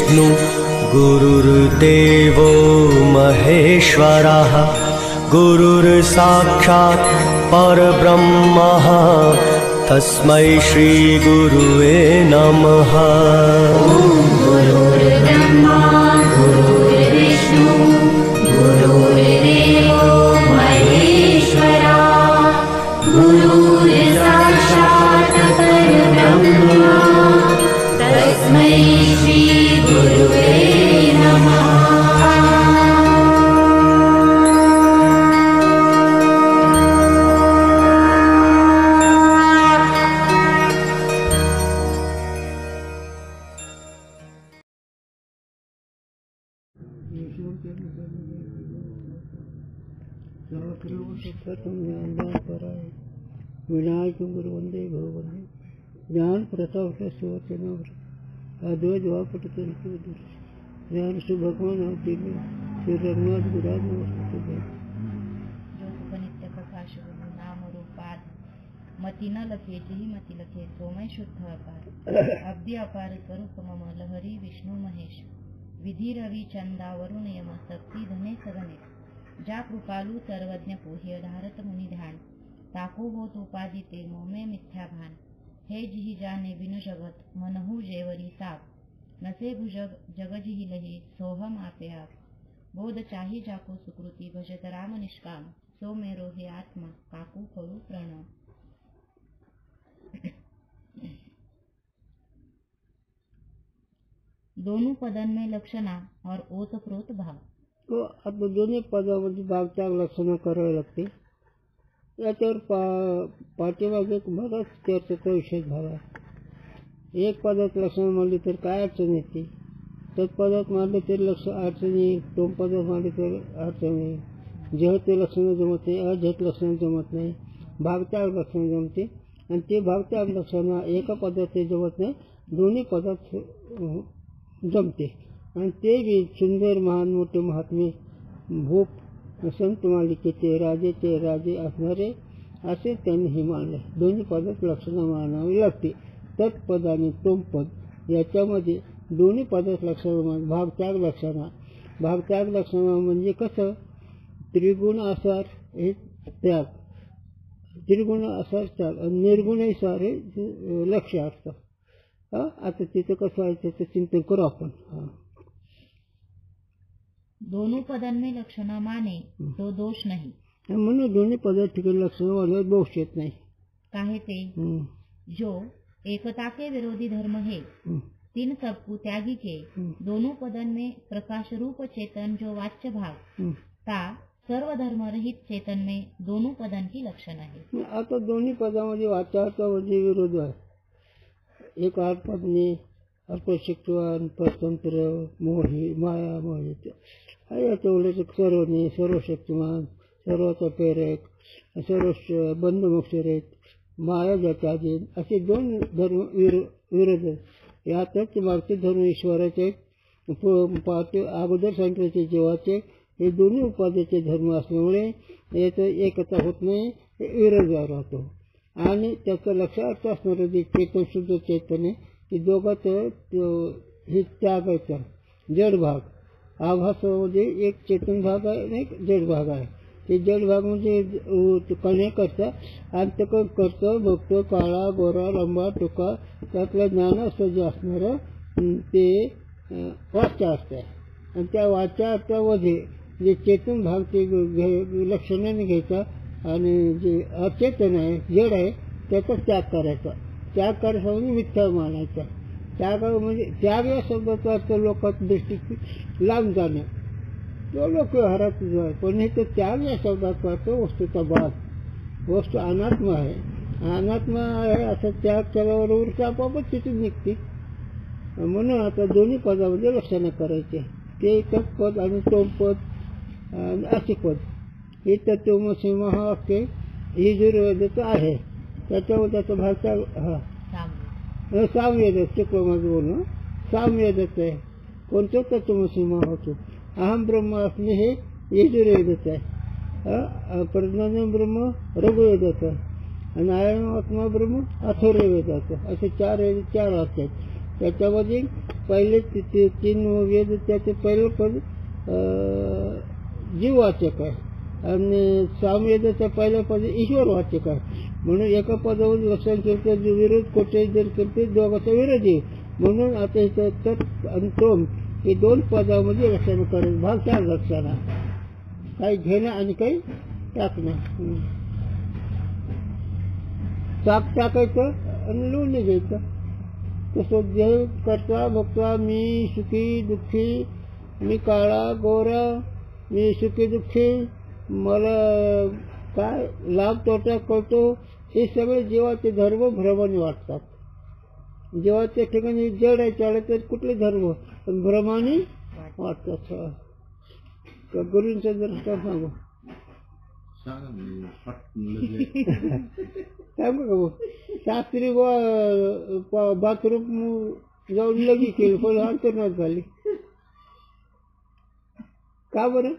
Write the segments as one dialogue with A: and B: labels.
A: गुरुर्विष्णु गुरुर्देवो महेश्वरः गुरुर्साक्षात् परब्रह्मः तस्मै श्री गुरुवे नमः।
B: गुरुर्ब्रह्मा गुरुर्विष्णु गुरुर्देवो महेश्वरः गुरुर्साक्षात् परब्रह्म तस्मै श्री गुरुवे नमः।
C: विनायक गुरु वंदे भगवंदे ज्ञान प्रताप सुवचनावर अद्वैत वापट ज्ञान सुभगवान श्री रघुनाथ गुराज
D: नित्य प्रकाश नाम रूपात मती न लखे जिही मती लखे सोमय शुद्ध अपार अब्दी अपार स्वरूप मम लहरी विष्णू महेश विधी रवि चंदा वरुण यम शक्ती धने सगणे ज्या कृपालू सर्वज्ञ पोह्य धारत मुनि ध्यान ताको होत उपाधी ते मोमे मिथ्या भान हे जिही जाने बिनु जगत मनहु जेवरी साप नसे भुजग जग जिही लही सोहम आपे आप बोध चाही जाको सुकृती भजत राम निष्काम सो मेरो हे आत्मा काकू करू प्रणव। दोनों पदन में लक्षणा और ओतप्रोत भाव।
C: तो आता दोन्ही पदामध्ये भागत्याग लक्षणं करावी लागते। याच्यावर पाठीमागे बराच चर्चेचा विषय झाला। एक पदात लक्षण मांडली तर काय अडचण येते, तत्पदात मांडले तरी लक्ष अडचण येईल, दोन पदात मांडले तर अडचण येईल, जहते लक्षणं जमत नाही, अजहत लक्षणं जमत नाही, भागत्याग लक्षणं जमते आणि ते भागत्याग लक्षणं एका पदात ते जमत नाही, दोन्ही पदात जमते आणि ते बी सुंदर महान मोठे महात्मे भूप संत मालिकेचे राजे असणारे असे त्यांनी हे मानले। दोन्ही पदात लक्षणं मानावी लागते। तत्पद आणि तोमपद याच्यामध्ये दोन्ही पदात लक्षणं भागत्याग लक्षणं म्हणजे कसं, त्रिगुण आसार हे त्याग, त्रिगुण आसार त्याग आणि निर्गुण सार हे लक्ष असतं। आता तिथं कसं आहे त्याचं चिंतन करू आपण।
D: दोनों पदन में लक्षणा माने तो दोष नहीं,
C: म्हणून दोन्ही पदात ठिकाणी लक्षण मानल्यावर दोष येत नाही।
D: काहे ते जो एकता के विरोधी धर्म है तीन सबको त्यागी के दोनों पदन में प्रकाश रूप चेतन जो वाच्य भाग ता सर्व धर्म रहित चेतन में दोनों पदन की लक्षण आहे।
C: आता दोन्ही पदामध्ये वाच्यार्थामध्ये विरोध आहे। एक आत्मज्ञ अल्पशक्तिवान परतंत्र मोही माया मोहित याच्या उलट सर्वज्ञ सर्वशक्तिमान सर्वाचा प्रेरक सर्व बंधमोक्ष रहित माया जात्याधीन असे दोन धर्म विरोध आहेत। यातच मागचे धर्म ईश्वराचे अगोदर सांगितल्याचे जीवाचे हे दोन्ही उपाध्याचे धर्म असल्यामुळे याचं एकता होत नाही, विरोध राहतो आणि त्याचं लक्षार्थ असणारं जे चेतन शुद्ध चैतन्य की दोघांचं हे त्यागायचा जड भाग आभासामध्ये एक चेतन भाग आहे आणि एक जड भाग आहे। ते जड भाग म्हणजे कणे करता अंतकं करतं बघतो काळा गोरा लंबा टोका त्यातलं ज्ञानास्त्र जे असणारं ते वाच्यार्थ आहे आणि त्या वाच्यार्थामध्ये जे चेतन भाग ते लक्षणाने घ्यायचा आणि जे अचेतन आहे जड आहे त्याचा त्याग करायचा। त्याग करायचा म्हणजे मिथ्या मानायचा। त्याग म्हणजे त्याग या शब्दाचा अर्थ लोकांच्या दृष्टी लांब जाणं तो लोक व्यवहारात जो आहे, पण हे तर त्याग या शब्दाचा अर्थ वस्तूचा भाग, वस्तू अनात्मा आहे, अनात्मा आहे असा त्याग केल्याबरोबर आपोआपच तिथून निघते। म्हणून आता दोन्ही पदामध्ये लक्षणं करायचे ते तत्पद आणि तोमपद आणि असिपद हे तत्वमसी महावाक्य हे यजुर्वेदाचं आहे। त्याच्यावर त्याचा भाषा सामवेदाचं चक्रमाचं बोलणं सामवेदाचं आहे। कोणतं तत्वमसी महावाक्य अहम ब्रह्म असणे हे यजुर्वेदाचं आहे, प्रज्ञान ब्रह्म रघुवेदाचं आहे आणि आत्मा ब्रह्म अथर्ववेदाचं, असे चार अर्थ आहेत। त्याच्यामध्ये पहिले तीन वेद त्याचे पहिलं पद जीववाचक आहे आणि सामवेदाचं पहिलं पद ईश्वरवाचक आहे. म्हणून एका पदावर लक्षण केलं तर विरोध कोठे जर केले दोघांचा विरोधी. म्हणून आता इथं तत् आणि तोम हे दोन पदामध्ये लक्षण करायचं. भाग 4 लक्षण काही घेणं आणि काही टाकणं. चाक टाकायचं आणि लोणी घ्यायचं. तसं देह करता बघता मी सुखी दुःखी, मी काळा गोरा, मी सुखी दुःखी, मला काय लाभ तोटा कळतो, हे सगळे जीवाचे धर्म भ्रमाने वाटतात. जीवाच्या ठिकाणी जड आहे चालत तर कुठले धर्म पण भ्रमाने वाटतात. गुरूंचा दृष्टांत सांगू सांगू का? शास्त्री बाथरूम जाऊन लगी केलं पण अंतर्नाथ झाली. का बरं?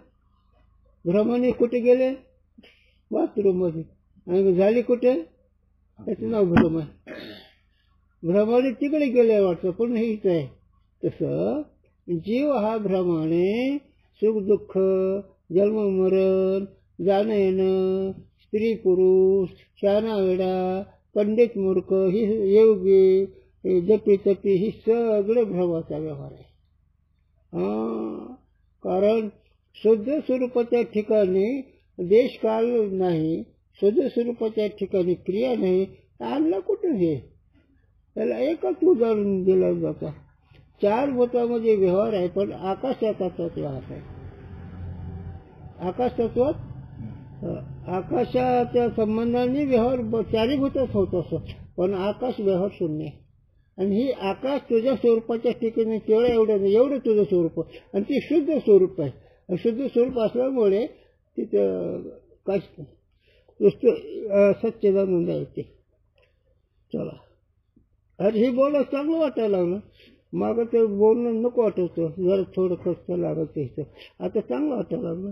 C: भ्रमाने कुठे गेले? बाथरूम मध्ये. आणि झाली कुठे? त्याचं नाव भ्रम आहे. भ्रमाने तिकडे गेले वाटतं पण हेच आहे. तसं जीव हा भ्रमाने सुख दुःख, जन्म मरण, जाणं येणं, स्त्री पुरुष, शहाणा वेडा, पंडित मूर्ख, ही योगी, जपी तपी, ही सगळे भ्रमाचा व्यवहार आहे. कारण शुद्ध स्वरूपाच्या ठिकाणी देश काल नाही, शुद्ध स्वरूपाच्या ठिकाणी क्रिया नाही, आणलं कुठं हे? त्याला एकच उदाहरण दिलं जातं. 4 भूतामध्ये व्यवहार आहे पण आकाश तत्वात व्यवहार आहे. आकाश तत्वात आकाशाच्या संबंधाने व्यवहार 4 भूतच होत असं पण आकाश व्यवहार शून्य. आणि ही आकाश तुझ्या स्वरूपाच्या ठिकाणी तेवढं एवढं नाही, एवढं तुझं स्वरूप आणि ते शुद्ध स्वरूप आहे. शुद्ध स्वरूप असल्यामुळे तिथं काय नुसतं सच्चिदानंद येते. चला अरे हे बोलायला चांगलं वाटायला लागलं. मागं ते बोलणं नको वाटत होतं, जरा थोडं कष्ट लागत इथं. आता चांगलं वाटायला लागलं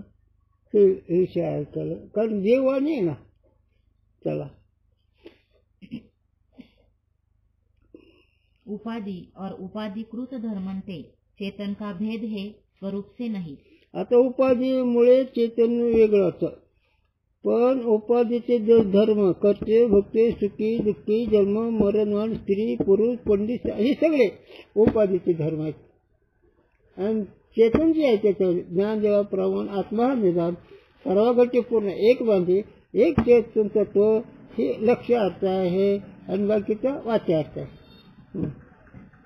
C: ते विषय ऐकायला, कारण देवाने आहे ना. चला
D: उपाधि और उपाधिकृत धर्मंते चेतन का भेद है स्वरूप से नहीं.
C: आता उपाधीमुळे चेतन वेगळं होतं पण उपाधीचे धर्म कर्ते भोगते सुखी दुःखी जन्म मरणवान स्त्री पुरुष पंडित हे सगळे उपाधीचे धर्म आहेत. आणि चेतन जे आहे त्याच्यावर ज्ञान देवा प्रमाण आत्मा निदान सर्व गोष्टी पूर्ण एक बांधे एक चेतन तत्व हे लक्ष अर्थ आहे आणि बाकीचा वाच्य अर्थ आहे.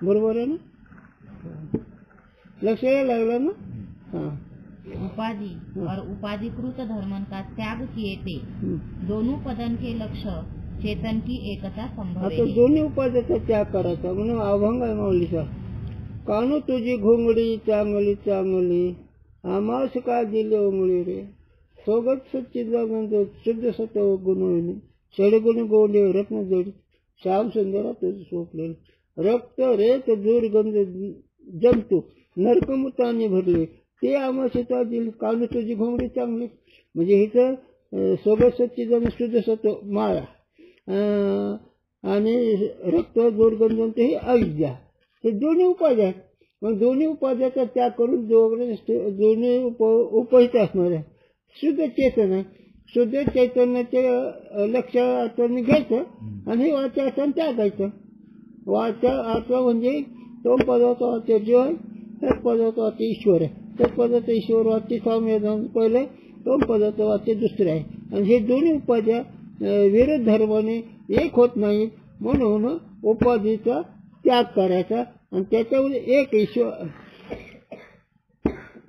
C: बरोबर आहे ना? लक्ष लागलं ना? हां.
D: उपाधि और उपाधिकृत धर्मन का त्याग किए थे दोनों पदन के लक्ष्य चेतन की एकता संभव
C: आता दोन्ही उपाध्याचा त्याग करायचा म्हणून अभंग आहे माऊलीचा. कानू तुझी घोंगडी चांगली चांगली आमास का दिले उमळी रे सोबत सच्चिदानंद शुद्ध सत्व गुणवणी षडगुण गोंडे रत्न जोडी श्याम सुंदरा तुझं सोपलेलं रक्त रेत दुर्गंध जंतू नरकमुताने भरले ते आमाशिता दिल. कानू तुझी घोंगडी चांगली म्हणजे हिचं सोबत सच्चिदानंद शुद्ध सत्व माया आणि रक्त दुर्गंध हे अविद्या हे दोन्ही उपाध्या आहेत. मग दोन्ही उपाध्याचा त्याग करून दोन्ही उपहित असणार आहे. शुद्ध चेतन आहे. शुद्ध चैतन्याचे लक्ष अर्थाने घ्यायचं आणि वाच्या अर्थाने त्यागायचं. वाच्या अर्थ म्हणजे तो पदार्थ वाच्य जीव आहे, त्याच पदार्थ वाच्य ईश्वर आहे. त्याच पदार्थ ईश्वर वाच्य संवेदन पहिले, तो पदार्थ वाच्य दुसरे आहे. आणि हे दोन्ही उपाध्या विरोध धर्माने एक होत नाहीत म्हणून उपाधीचा त्याग करायचा आणि त्याच्यामध्ये एक ईश्वर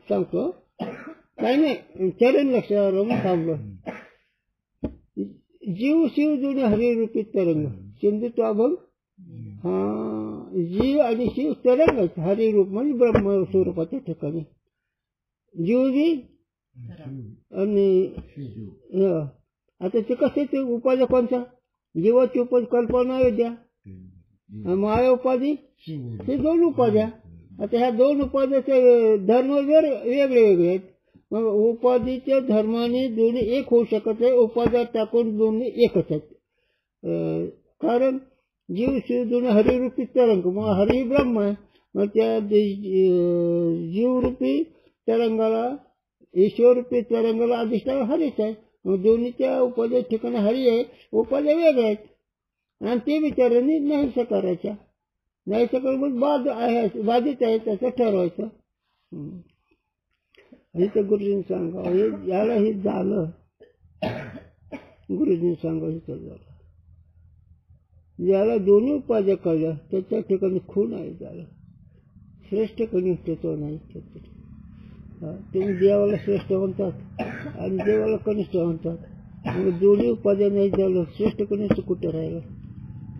C: सांगतो. काही नाही चरण लक्षावर थांबलो. जीव शिव जुने हरिरूपी तरंग सिंधुत्व अभंग. हा जीव आणि शिव तरंग हरिरूप म्हणजे ब्रह्म स्वरूपाच्या ठिकाणी जीव बी आणि आता ते कसे ते उपाध्या कोणता जीवाची उपाधी कल्पना विद्या माया उपाधी हे दोन उपाध्या. आता ह्या दोन उपाध्याचे धर्म वेगळे वेगळे आहेत. मग उपाधीच्या धर्माने दोन्ही एक होऊ शकत आहे. उपाध्या टाकून दोन्ही एकच आहेत. कारण जीव शिव दोन्ही हरिरूपी तरंग मग हरी ब्रह्म आहे. मग त्या जीवरूपी तरंगाला, ईश्वरूपी तरंगाला अधिष्ठान हरीच आहे. मग दोन्हीच्या उपाध्या ठिकाणी हरी आहे, उपाध्या वेगळ्या आहेत. आणि ते विचारांनी नाहीसं करायच्या. नाहीसं करून मग बाधित आहे त्याचं ठरवायचं. इथं गुरुजींनी सांगावं, याला हे झालं, गुरुजींनी सांगावं इथं झालं. ज्याला दोन्ही उपाध्या कळल्या त्याच्या ठिकाणी खून आहे. झालं श्रेष्ठ कनिष्ठ तो नाही. तुम्ही देवाला श्रेष्ठ म्हणतात आणि देवाला कनिष्ठ म्हणतात. मग दोन्ही उपाध्या नाही झालं, श्रेष्ठ कनिष्ठ कुठं राहिलं?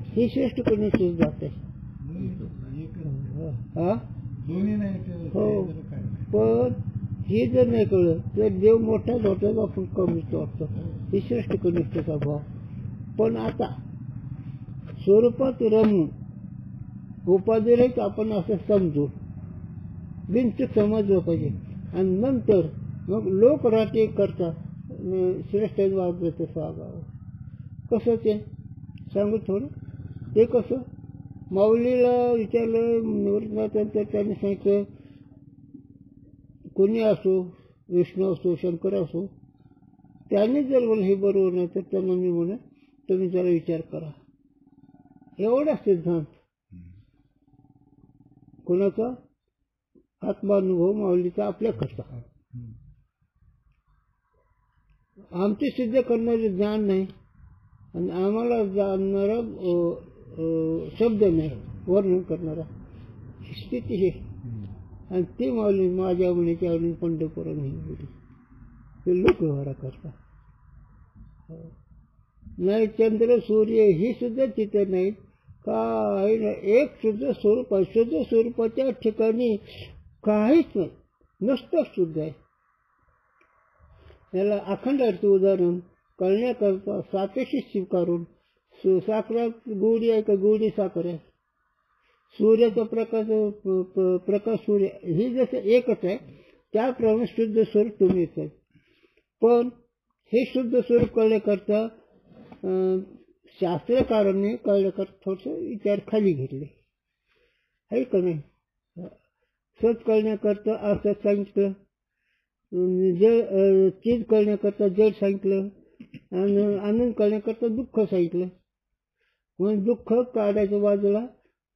C: ही श्रेष्ठ कनिष्ठ जात आहे. हो, पण हे जर नाही कळलं तर देव मोठा होता, आपण कमीच वाटतो. ही श्रेष्ठ कनिष्ठचा भाव. पण आता स्वरूपात रमून उपाध्यायच आपण असं समजू, बिनचूक समजलं पाहिजे. आणि नंतर मग लोकराटे करता श्रेष्ठ वागलं सांगावं. कसं ते सांगू थोडं. ते कसं माऊलीला विचारलं तर त्यांनी सांगितलं, कोणी असो, विष्णू असो, शंकर असो, त्यांनी जर मला हे बरोबर नाही तर त्यांना मी म्हणा तुम्ही जरा विचार करा. एवढा सिद्धांत कोणाचा? आत्मानुभव माऊलीचा आपल्याकडचा. आमचे सिद्ध करणारे ज्ञान नाही आणि आम्हाला जाणणारा शब्द नाही, वर्णन करणारा स्थिती हे. आणि ते माऊली माझ्या म्हणीच्या आवडीने पंढरपुरात नाही, ते लोक व्यवहार करतात. नाही चंद्र सूर्य ही सुद्धा तिथं नाहीत, काही नाही. एक शुद्ध स्वरूप आहे. शुद्ध स्वरूपाच्या ठिकाणी काहीच नाही, नुसतं शुद्ध आहे. याला अखंड अर्थ उदाहरण कळण्याकरता सापेक्षित स्वीकारून, साखरात गोडी आहे का गोडी साखर आहे, सूर्याचा प्रकाश सूर्य ही जसं एकच आहे त्याप्रमाणे शुद्ध स्वरूप तुम्ही येत. पण हे शुद्ध स्वरूप कळण्याकरता शास्त्रकारांनी कळण्याकरता थोडंसं विचार खाली घेतले आहे का नाही. सत कळण्याकरता असत सांगितलं, जड चीज कळण्याकरता जड सांगितलं, आणि आनंद कळण्याकरता दुःख सांगितलं. म्हणून दुःख काढायचं बाजूला,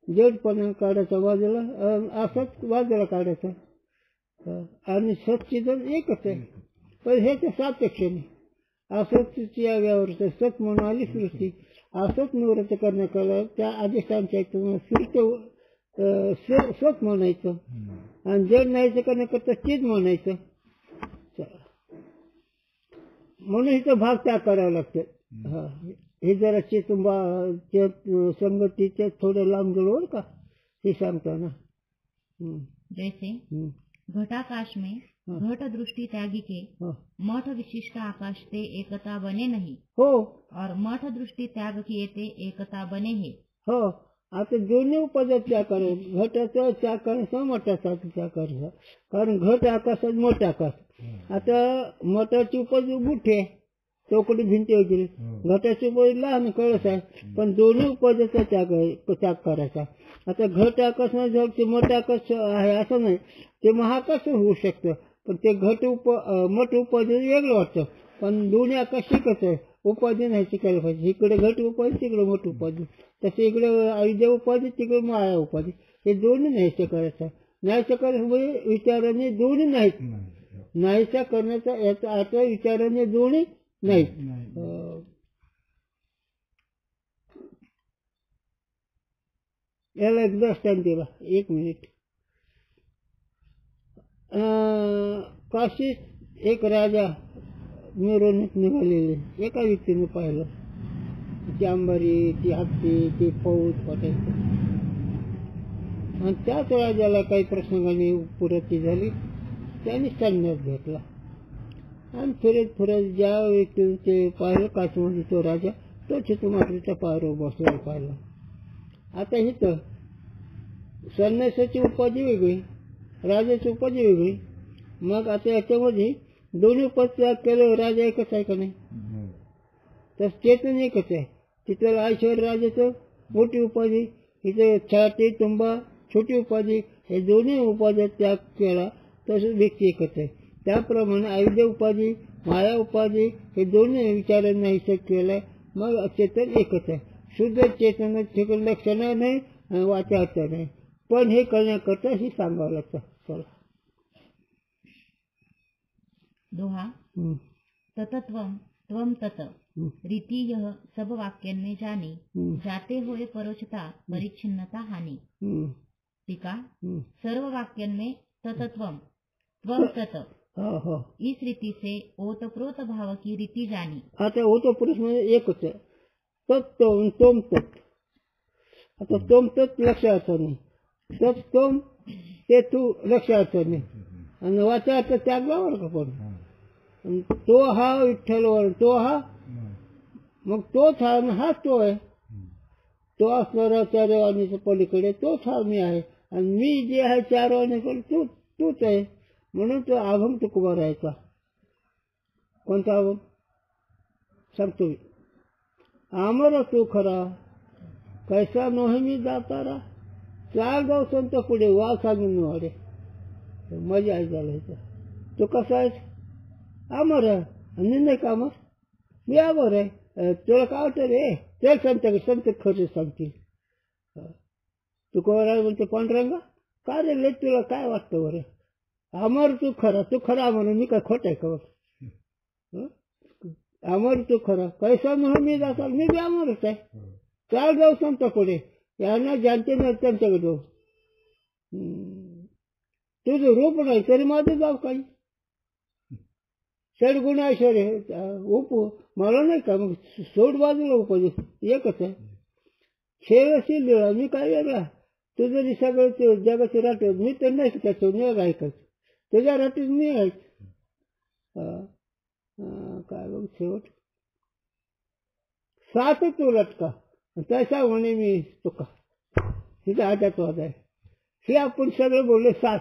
C: जडपणा काढायचा बाजूला, असत बाजूला काढायचा. आणि सच्चिदन एकच आहे, पण हे तर सापेक्ष नाही. असतची या व्यावरचं सत म्हणून आली सृष्टी. असत निवृत्त करण्याकरता त्या अधिष्ठानच्या सत म्हणायचं, आणि जड नाहीचं करण्याकरता चिद म्हणायचं. म्हणून इथं भाग त्या करावा लागतो. हा, हे जरा संगतीच्या थोडं लांब गेलो बरं का हे सांगताना.
D: जैसे घटाकाश में घट दृष्टि त्यागी के मठ विशिष्ट आकाश ते एकता बने नहीं.
C: हो, और
D: मठ दृष्टि त्याग किए ते एकता बने है.
C: हो. आता दोन्ही उपाध्यात त्याग करायचं, घटाचा त्याग करायचा, मठाचा त्याग करायचा. कारण घट आकाशात मोठा आकाश. आता मठाची उपाधी मोठी आहे, चौकटी भिंती वगैरे. घटाची उपाधी लहान कळस आहे, पण दोन्ही उपाध्याचा त्याग करायचा. आता घट आकाश नाही झालं ते मठ आकाश आहे असं नाही, ते महाकाश होऊ शकतं. पण ते मठ उपाधी वेगळं वाटतं, पण दोन्ही आकाश शिकत आहे. उपाधी नाही शिकायला पाहिजे. इकडे घट उपाधी, तिकडे मठ उपाधी. तसे इकडे अविद्या उपाधी, तिकडे माया उपाधी. हे दोन्ही नाहीसे करायचं. नाहीसे करायचं विचाराने दोन्ही नाहीत. नाहीसा करण्याचा याचा अर्थ विचाराने दोन्ही नाहीत. याला एक दृष्टांत दिला, 1 मिनिट. काशीत एक राजा मिरवणूक निघालेले एका व्यक्तीने पाहिलं. ती अंबारी, ती हत्ती, ती फौज पटायचं. आणि त्याच राजाला काही प्रसंगाने पुरती झाली, त्याने संन्यास घेतला. आणि फिरत ज्या व्यक्तीने ते पाहिलं काशीमध्ये तो राजा, तो चितमात्रेच्या पायावर बसलेला पाहिला. आता इथं संन्यासाची उपाधी वेगळी, राजाची उपाधी वेगळी. मग आता याच्यामध्ये दोन्ही उपाधी केलं, राजा एकच आहे का नाही? तर चेतन एकच आहे. तिथं ऐश्वर राजाचं मोठी उपाधी, इथे छाती तुंबा छोटी उपाधी, हे दोन्ही उपाधी त्याग केला तसंच व्यक्ती एकच आहे. त्याप्रमाणे अविद्या उपाधी माया उपाधी हे दोन्ही विचारांना हिशोब केलाय, मग चेतन एकच आहे. शुद्ध चेतन लक्षण नाही आणि वाचायचं नाही, पण हे करण्याकरता हे सांगावं लागतं. चला
D: दोहा. ततत्वम त्वम तत रीति यह सब वाक्यन में जानी, जाते होए परोचता परिच्छिन्नता हानि. टीका. सर्व वाक्यन में ततत्वम त्वम तत इस रीति से ओतप्रोत भाव की रीति जानी.
C: आता ओतप्रोत म्हणजे एकच आहे. तत्व तोम तत्. आता तोम तत् लक्षात नाही, तत् तोम ते तू लक्षात नाही, आणि वाचा अर्थ त्यागलावर का पण तो हा विठ्ठलवर, तो हा मग तोच हा हा तो आहे. तो असणारा चारवाणीच्या पलीकडे तोच हा मी आहे, आणि मी जे आहे चारवाणीकडे तोच आहे. म्हणून तो अभंग तुकोबा राहायचा. कोणता अभंग सांगतो मी. आमर तू खरा कैसा नोहे मी जातारा, चार गाव संत पुढे वा सांगून वाढे. मजा आई झाला. तो कसा आहे? अमर आहे. आणि नाही का अमर? मी अमर आहे. तुला काय वाटतं रे? ते संत खरं सांगतील. तुकोबा म्हणते पांडुरंगा का रे ले, तुला काय वाटतं बरं? अमर तू खरा म्हणून मी काय खोट आहे का? अमर तू खरा कैसा म्हणून मी जाता, मी बी अमरच आहे. चाल जाऊ संत पुढे, यांना जानते नाही त्यांच्याकडे जाऊ. तुझं रूप नाही तरी माझं जाऊ काही. षडगुण ऐश्वर्य उप मला नाही का, मग सोड बाजूला उपाधी एकच आहे. खेळ असेल लिळा, मी काय वेगळा. तू जरी सगळं जगाचे राहतो, मी तर नाही त्याचं निळ ऐकत. तुझ्या राहतीच मी ऐक. काय बघ शेवट. सात तू लटका तसा म्हणे मी तुका. तिथे आठाच वाद आहे. हे आपण सगळं बोललो. सात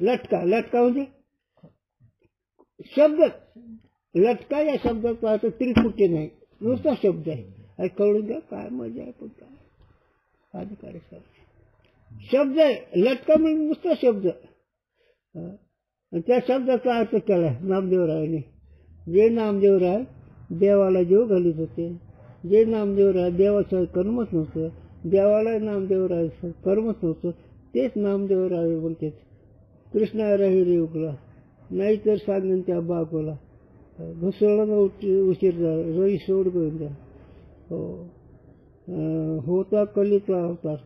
C: लटका. लटका म्हणजे शब्द. लटका या शब्दात पाहतो त्रिपुटी नाही, नुसता शब्द आहे. कळून द्या काय मजा आहे. पण काय अधिकारी शब्द आहे. लटका म्हणजे नुसता शब्द. त्या शब्दाचा अर्थ केलाय नामदेवरायाने. जे नामदेवराय देवाला जीव घालीत होते, जे नामदेवराय देवाचं कर्मच नव्हतं, देवाला नामदेवराय कर्मच नव्हतं, तेच नामदेवराय बोलतात. कृष्णा राहिरी उकला नाहीतर सांगेन त्या बागोला, घुसळला उशीर झाला रई सोड घेऊन द्या. होता कलिका अवतार.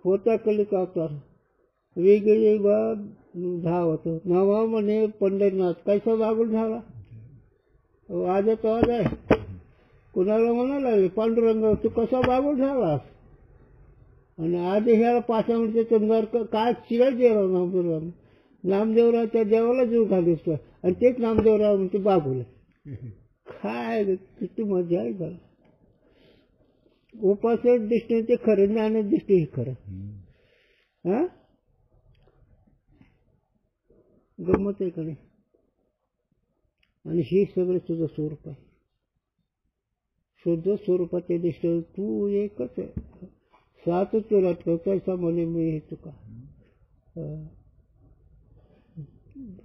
C: होता कलिका अवतार वेगळी बाब धावत. नवा म्हणे पंढरनाथ कैसा बागून झाला. आजचा आवाज आहे. कुणाला म्हणाला पांडुरंग तू कसा बागून झालास. आणि आधी ह्याला 5 मिनिटं चंद्र काय चिरा जेवला नामदेवराव. नामदेवरावच्या देवाला जीव घालीस आणि तेच नामदेवराव म्हणते बागुले. काय किती मजा आहे झाला. उपासाच्या दृष्टीने ते खरं, ज्ञानाच्या दृष्टीने खरं. हा गमत आहे का नाही. आणि हे सगळं तुझं स्वरूप आहे. शुद्ध स्वरूपाच्या दृष्टीने तू एकच आहे. सात तुला ठेवतायचा म्हणे मी हे तुका.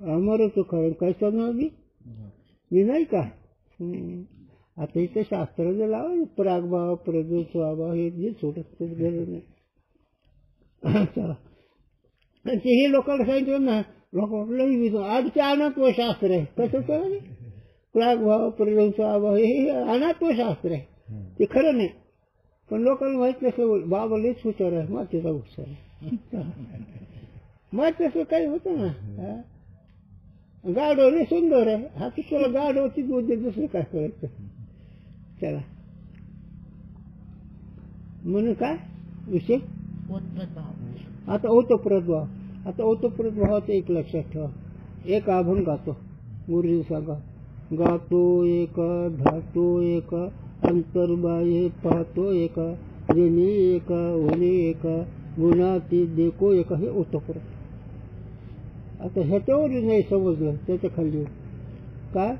C: अमर तू खरं कैसा ना मी नाही का. आता इथं शास्त्र जे लावा प्रागभाव प्रज्वल स्वभाव हे जे सोडत गरज नाही. चला हे लोकांना सांगितलं ना, लोक आजचे अनात्व शास्त्र आहे. कसं कळलं. प्रागभाव प्रज्वल स्वभाव हे अनात्व शास्त्र आहे. ते खरं नाही, पण लोकांना माहित नसलं. बाबा लईच हुशार आहे, मातेचा हुशार आहे. माहित तसं काही होतं ना. गाढव लई सुंदर आहे. हा की तुला गाढवची बुद्धी दुसरं काय करायचं. चला म्हणून काय विषय आता ओतप्रोत भाव. आता ओतप्रोत भावाचं एक लक्षात ठेवा. एक अभंग गातो. गुरुजी सांगा. गातो एक धातो एक अंतर्बाह्य पाहतो एक जेणे एक होणे एक गुणाती देखो एक. हे ओतप्रोत. आता ह्याच्यावर नाही समजलं त्याच्या खाली काय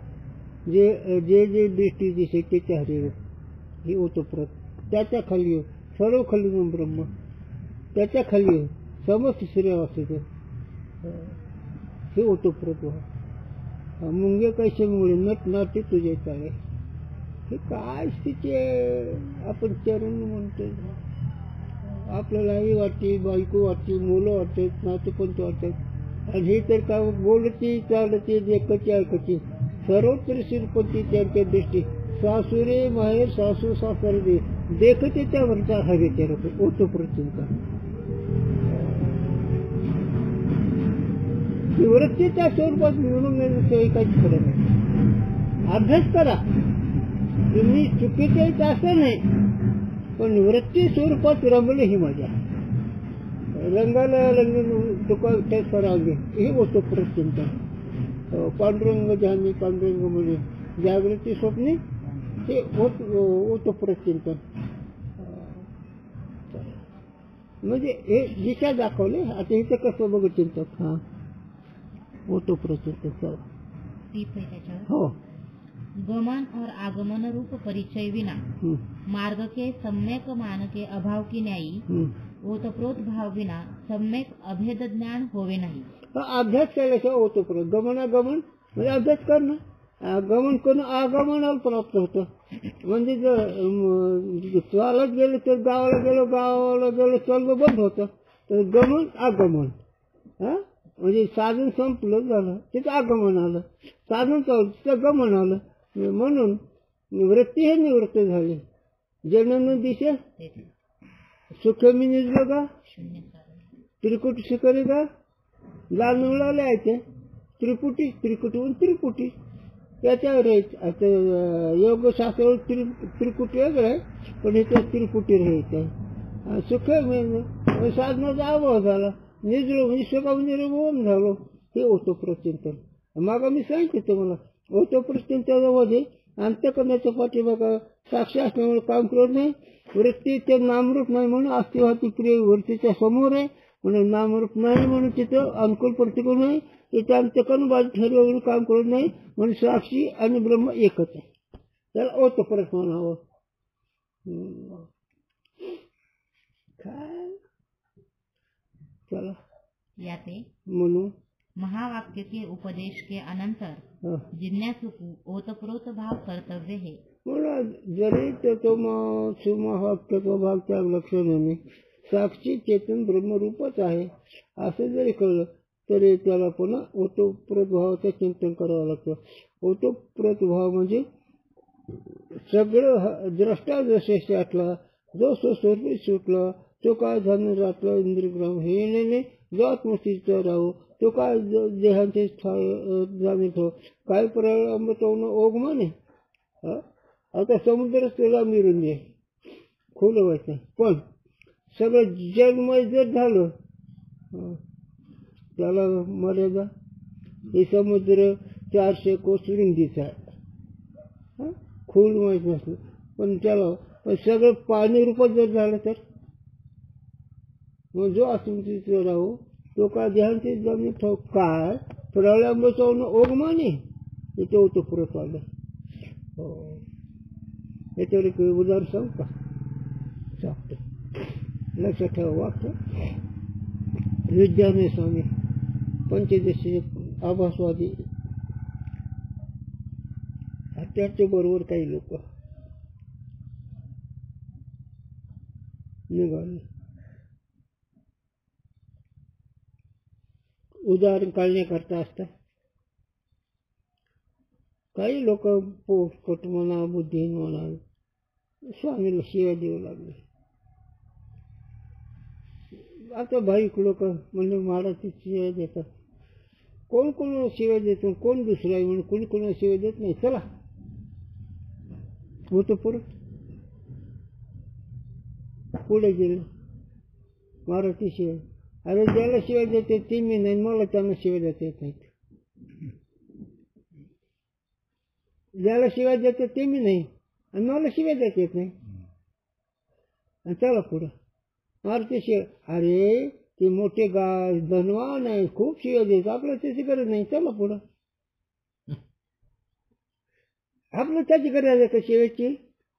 C: जे जे जे दृष्टी दिसे त्याच्या हरिरूप ही ओतप्रोत. त्याच्या खाली सर्व खाली ब्रह्म. त्याच्या खाली समस्त श्रेयावासीचे हे ओतप्रोत भाव. मुंगे कैसे मुळे नट नाटे तुझे चाळे. हे काय स्थिती आहे. आपण चरण म्हणतो, आपल्याला आई वाटते, बायको वाटते, मुलं वाटतात, नातेपंत वाटतात, आणि हे तर काय बोलती चालती देखती ऐकती सर्वत्र श्रीपती त्यांच्या दृष्टी. सासुरे माहेर सासू सासरे दे देखते त्यावरचा हवेच्या रूप ओतप्रोतचा. वृत्तीच्या स्वरूपात मिळून काही खरं नाही. अभ्यास करा तुम्ही, चुकीचे असं नाही, पण वृत्ती स्वरूपात रमले ही मजा. रंगाला रंगून तुका फरावले हे ओतप्रोत चिंतन. पांडुरंग ध्यानी पांडुरंग म्हणजे जागृती स्वप्ने हे ओतप्रोत चिंतन. म्हणजे हे दिशा दाखवले. आता इथं कसं बघू चिंतक. हा ओतप्रोत चिंतन. हो.
D: गमन और आगमन रूप परिचय विना मार्ग के सम्यक मान के अभाव की न्यायी ओतप्रोत भाव विना सम्यक अभेद ज्ञान होवे नाही.
C: अभ्यास केल्याशिवाय ओतप्रोत. गमनागमन म्हणजे अभ्यास करणं. गमन करून आगमनाला प्राप्त होतं. म्हणजे जर चालत गेलं तर गावाला गेलो चालणं बंद होतं. तर गमन आगमन. म्हणजे साधन संपलं झालं तिथं आगमन आलं. साधन चाललं तिथं गमन आलं. म्हणून वृत्ती हे निवृत्त झाली. जनन दिशे सुख मी निजलो का त्रिकुटी शिकरी का जाणवला लिहायचे. त्रिकुटीहून त्रिकुटी त्याच्यावर आता योगशास्त्रावर त्रिकुटी वेगळं आहे, पण इथे त्रिकुटी राहायचं. सुख साधनाचा अभाव झाला. निजलो म्हणजे सुखामध्ये रमून झालो. हे ओतप्रोत चिंतन. मग मी सांगितलं तुम्हाला ओतप्रोत चिंतनामध्ये अंतःकरणाच्या पाठीमागं साक्षी असल्यामुळे काम करत नाही. वृत्ती ते नामरूप नाही म्हणून अस्तित्वाची क्रिया वृत्तीच्या समोर आहे म्हणून नामरूप नाही म्हणून तिथं अनुकूल प्रतिकूल नाही. तिथे अंतःकरण बाजू ठरवून काम करत नाही म्हणून साक्षी आणि ब्रह्म एकच आहे. त्याला ओतप्रोत म्हणावं. काय चला
D: याते
C: म्हणून
D: महावाक्य के उपदेश के अनंतर जिज्ञासु को ओतप्रोत भाव कर्तव्य है.
C: मला जरी तो महावाक्याचा भाग त्या लक्षणाने साक्षी चेतन ब्रह्मरूपच आहे असं जरी कळलं तरी त्याला पुन्हा ओतप्रोत भावाचं चिंतन करावं लागतं. ओतप्रोत भाव म्हणजे सगळं द्रष्टा जसे साठला जो स्वस्वरूपी सुटला तो काय झालं रातला इंद्रियग्राम हे जो आत्मस्थितीचा राहू तो काय देहांचे जाणीत हो काय प्रलंबतवणं ओगमाने. आता समुद्र त्याला मिळून दे खोल व्हायचं. पण सगळं जगमय जर झालं त्याला मर्यादा. हे समुद्र 400 कोस रुंदीचा आहे. खोल माहीत नसलं पण त्याला सगळं पाणी रूपात जर झालं तर मग जो आत्मस्थितीचा राहू तो काय देहांचे जमीन ठेव काय प्रलंबतवणं ओगमाने इथे ओतप्रोत आलं. हो याच्यावर एक उदाहरण सांग का सांगतो. लक्षात ठेवा वाक्य. विद्यानंद स्वामी पंचदशी आभासवादी त्याच्या बरोबर काही लोक निघाले. उदाहरण काढण्याकरता असतात. काही लोक पोटपट म्हणा बुद्धिहीन म्हणा स्वामीला शिव्या देऊ लागले. आता भाईक लोक म्हणजे महाराजची शिव्या देतात. कोण कोणाला शिव्या देतो कोण दुसरा आहे म्हणून कोणी कोणाला शिव्या देत नाही. चला होतं परत पुढे गेलं महाराजची शिव्या. अरे ज्याला शिवाय देते ते मी नाही मला त्यांना शिवाय देता येत नाहीत. ज्याला शिवाय देते ते मी नाही आणि मला शिवाय देता येत नाही. आणि चला पुढं मारते शिवाय. अरे ते मोठे गाय धनवान आहे खूप शिवाय देत आपल्याला त्याची गरज नाही. चला पुढं आपलं त्याची गरज आहे का शिवायची.